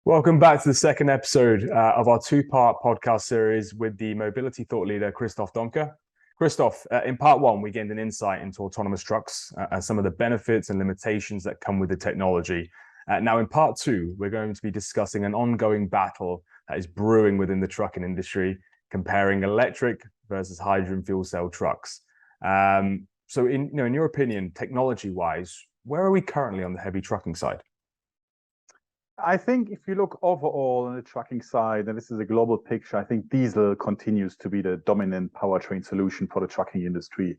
Welcome back to the second episode of our two-part podcast series with the mobility thought leader, Christoph Domke. Christoph, in part one, we gained an insight into autonomous trucks and some of the benefits and limitations that come with the technology. Now, in part two, we're going to be discussing an ongoing battle that is brewing within the trucking industry, comparing electric versus hydrogen fuel cell trucks. So, in your opinion, technology-wise, where are we currently on the heavy trucking side? I think if you look overall on the trucking side, and this is a global picture, I think diesel continues to be the dominant powertrain solution for the trucking industry.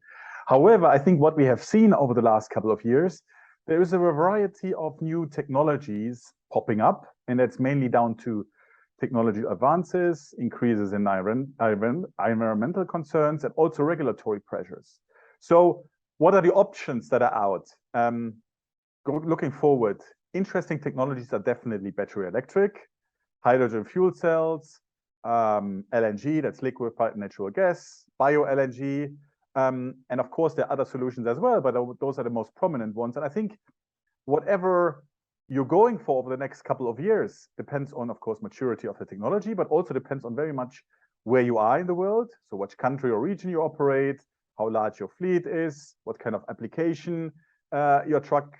However, I think what we have seen over the last couple of years, there is a variety of new technologies popping up, and that's mainly down to technology advances, increases in environmental concerns, and also regulatory pressures. So what are the options that are out? Looking forward, interesting technologies are definitely battery electric, hydrogen fuel cells, LNG, that's liquefied natural gas, bio LNG, and of course there are other solutions as well, but those are the most prominent ones. And I think whatever you're going for over the next couple of years depends on, of course, maturity of the technology, but also depends on very much where you are in the world. So which country or region you operate, how large your fleet is, what kind of application your truck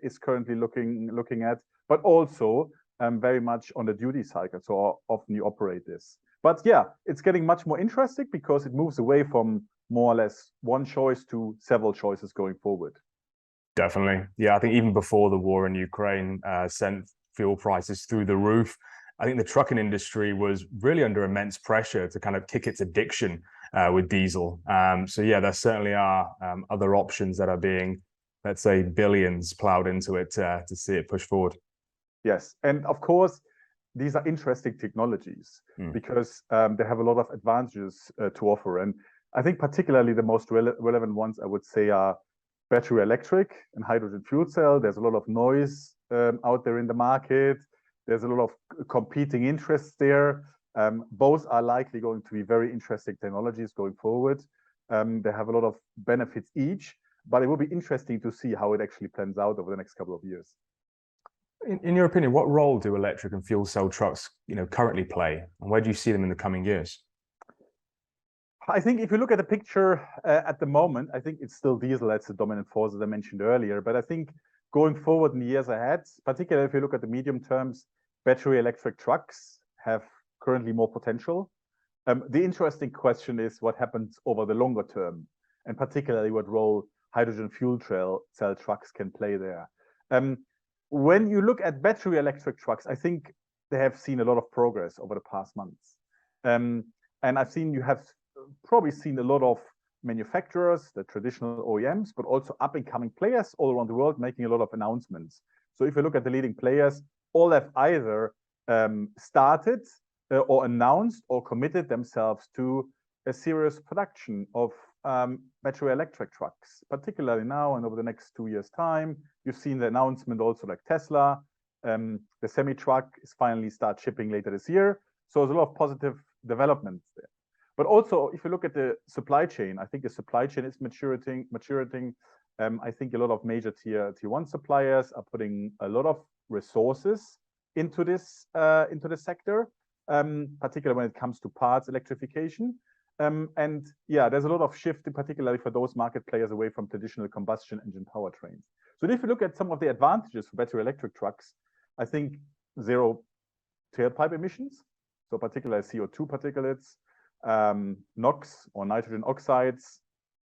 is currently looking at, but also very much on the duty cycle. So how often you operate this. But yeah, it's getting much more interesting because it moves away from more or less one choice to several choices going forward. Definitely. Yeah, I think even before the war in Ukraine sent fuel prices through the roof, I think the trucking industry was really under immense pressure to kind of kick its addiction with diesel. So yeah, there certainly are other options that are being, let's say, billions plowed into it to see it push forward. Yes, and of course, these are interesting technologies because they have a lot of advantages to offer. And I think particularly the most relevant ones, I would say, are battery electric and hydrogen fuel cell. There's a lot of noise out there in the market. There's a lot of competing interests there. Both are likely going to be very interesting technologies going forward. They have a lot of benefits each, but it will be interesting to see how it actually plans out over the next couple of years. In your opinion, what role do electric and fuel cell trucks, currently play, and where do you see them in the coming years? I think if you look at the picture at the moment, I think it's still diesel. That's the dominant force, as I mentioned earlier. But I think going forward in the years ahead, particularly if you look at the medium terms, battery electric trucks have currently more potential. The interesting question is what happens over the longer term, and particularly what role hydrogen fuel cell trucks can play there. When you look at battery electric trucks, I think they have seen a lot of progress over the past months. And you have probably seen a lot of manufacturers, the traditional OEMs, but also up and coming players all around the world making a lot of announcements. So if you look at the leading players, all have either started or announced or committed themselves to a serious production of battery electric trucks, particularly now and over the next 2 years' time. You've seen the announcement also like Tesla. The semi-truck is finally start shipping later this year. So there's a lot of positive developments there. But also, if you look at the supply chain, I think the supply chain is maturing. I think a lot of major tier one suppliers are putting a lot of resources into this sector, particularly when it comes to parts electrification. And yeah, there's a lot of shift, particularly for those market players, away from traditional combustion engine powertrains. So if you look at some of the advantages for battery electric trucks, I think zero tailpipe emissions, so particularly CO2 particulates, NOx or nitrogen oxides,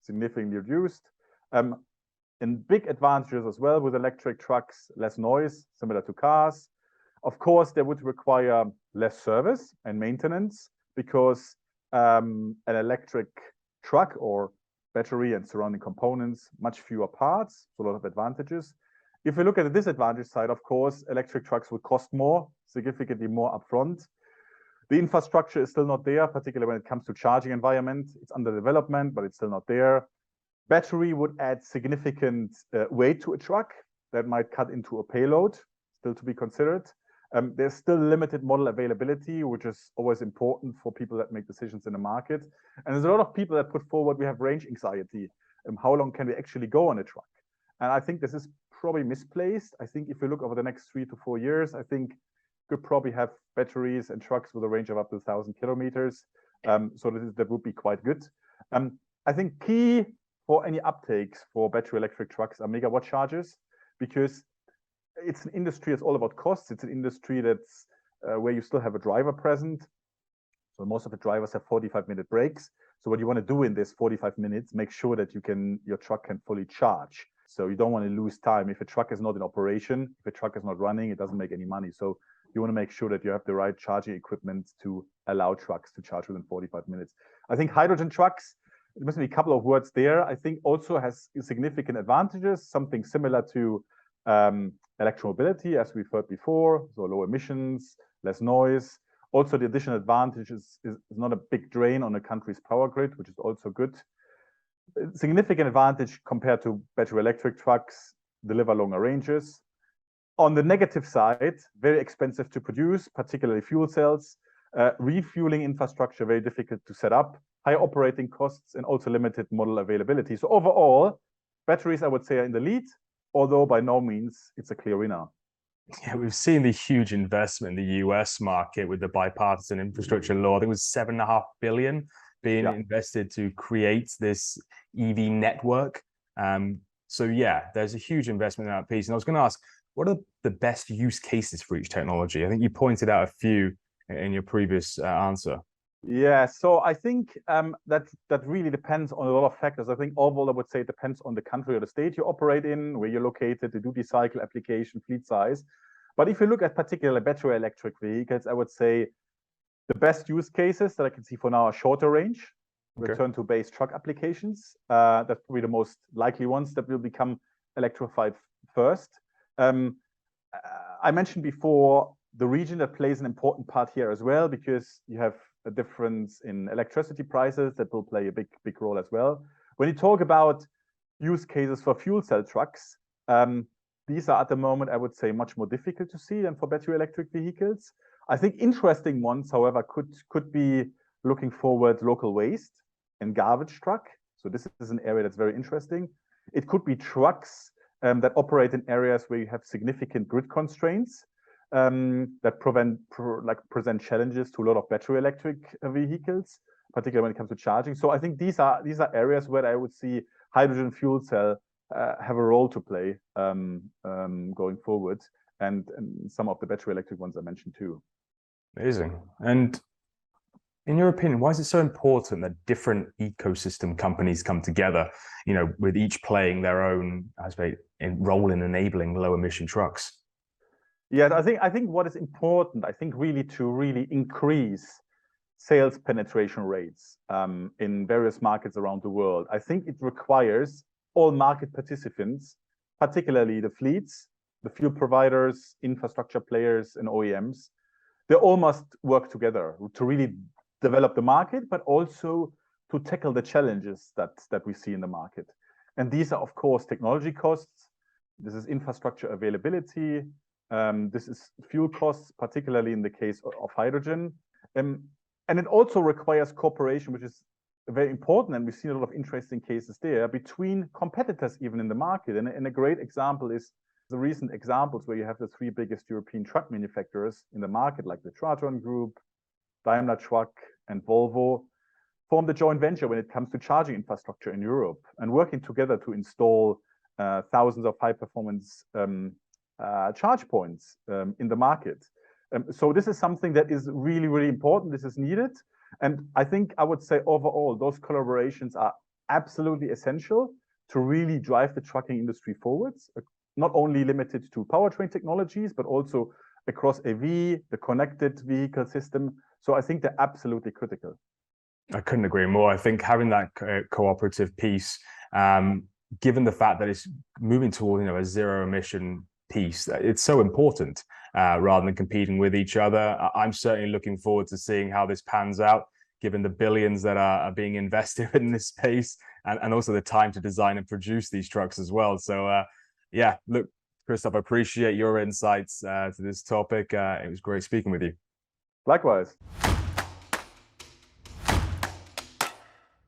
significantly reduced. And big advantages as well with electric trucks, less noise, similar to cars. Of course, they would require less service and maintenance because an electric truck or battery and surrounding components, much fewer parts, so a lot of advantages. If we look at the disadvantage side, of course, electric trucks would cost more, significantly more upfront. The infrastructure is still not there, particularly when it comes to charging environment. It's under development, but it's still not there. Battery would add significant weight to a truck that might cut into a payload, still to be considered. There's still limited model availability, which is always important for people that make decisions in the market. And there's a lot of people that put forward, we have range anxiety. How long can we actually go on a truck? And I think this is probably misplaced. I think if you look over the next 3 to 4 years, I think could probably have batteries and trucks with a range of up to 1,000 kilometers. So that would be quite good. I think key for any uptakes for battery electric trucks are megawatt chargers, because it's an industry that's all about costs. It's an industry that's where you still have a driver present. So most of the drivers have 45-minute breaks. So what you want to do in this 45 minutes, make sure that your truck can fully charge. So you don't want to lose time. If a truck is not in operation, if a truck is not running, it doesn't make any money. So you want to make sure that you have the right charging equipment to allow trucks to charge within 45 minutes. I think hydrogen trucks, there must be a couple of words there, I think also has significant advantages, something similar to electromobility, as we've heard before, so low emissions, less noise. Also, the additional advantage is not a big drain on a country's power grid, which is also good. Significant advantage compared to battery electric trucks, deliver longer ranges. On the negative side, very expensive to produce, particularly fuel cells, refueling infrastructure, very difficult to set up, high operating costs, and also limited model availability. So overall, batteries, I would say, are in the lead, although by no means it's a clear winner. Yeah, we've seen the huge investment in the US market with the bipartisan infrastructure law. I think it was $7.5 billion being invested to create this EV network. So yeah, there's a huge investment in that piece. And I was going to ask, what are the best use cases for each technology? I think you pointed out a few in your previous answer. Yeah, so I think that really depends on a lot of factors. I think overall, I would say it depends on the country or the state you operate in, where you're located, the duty cycle, application, fleet size. But if you look at particularly battery electric vehicles, I would say the best use cases that I can see for now are shorter range, return to base truck applications. That's probably the most likely ones that will become electrified first. I mentioned before the region that plays an important part here as well, because you have a difference in electricity prices that will play a big role as well. When you talk about use cases for fuel cell trucks, these are at the moment, I would say, much more difficult to see than for battery electric vehicles. I think interesting ones, however, could be looking forward local waste and garbage truck. So this is an area that's very interesting. It could be trucks that operate in areas where you have significant grid constraints that present challenges to a lot of battery electric vehicles, particularly when it comes to charging. So I think these are areas where I would see hydrogen fuel cell have a role to play going forward, and some of the battery electric ones I mentioned too. Amazing. And in your opinion, why is it so important that different ecosystem companies come together, with each playing their own, I suppose, role in enabling low emission trucks? Yeah, I think what is important, really to increase sales penetration rates in various markets around the world. I think it requires all market participants, particularly the fleets, the fuel providers, infrastructure players, and OEMs. They all must work together to really develop the market, but also to tackle the challenges that we see in the market. And these are, of course, technology costs. This is infrastructure availability. This is fuel costs, particularly in the case of hydrogen. And it also requires cooperation, which is very important. And we've seen a lot of interesting cases there between competitors, even in the market. And a great example is the recent examples where you have the three biggest European truck manufacturers in the market, like the Traton Group, Daimler Truck, and Volvo, formed a joint venture when it comes to charging infrastructure in Europe, and working together to install thousands of high-performance charge points in the market. So this is something that is really, really important. This is needed. And I think I would say overall, those collaborations are absolutely essential to really drive the trucking industry forwards, not only limited to powertrain technologies, but also across AV, the connected vehicle system. So I think they're absolutely critical. I couldn't agree more. I think having that cooperative piece, given the fact that it's moving toward a zero emission piece, it's so important rather than competing with each other. I'm certainly looking forward to seeing how this pans out, given the billions that are being invested in this space, and also the time to design and produce these trucks as well. So yeah, look, Christoph, I appreciate your insights to this topic. It was great speaking with you. Likewise.